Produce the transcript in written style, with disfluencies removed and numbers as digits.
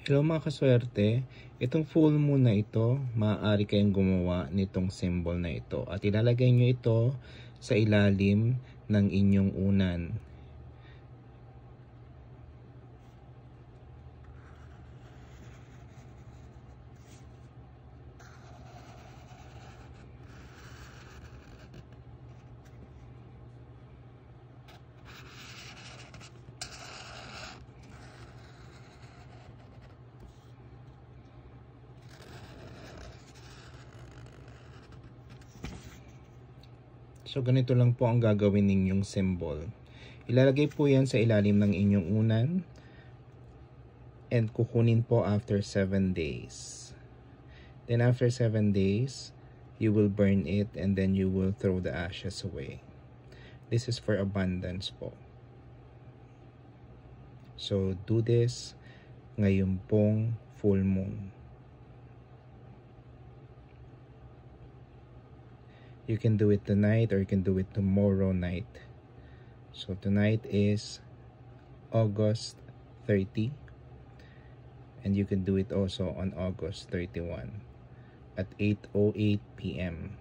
Hello mga kaswerte, itong full moon na ito, maaari kayong gumawa nitong symbol na ito at ilalagay nyo ito sa ilalim ng inyong unan. So ganito lang po ang gagawin ninyong symbol. Ilalagay po yan sa ilalim ng inyong unan and kukunin po after 7 days. Then after 7 days, you will burn it and then you will throw the ashes away. This is for abundance po. So do this ngayon pong full moon. You can do it tonight or you can do it tomorrow night. So tonight is August 30 and you can do it also on August 31 at 8:08 p.m.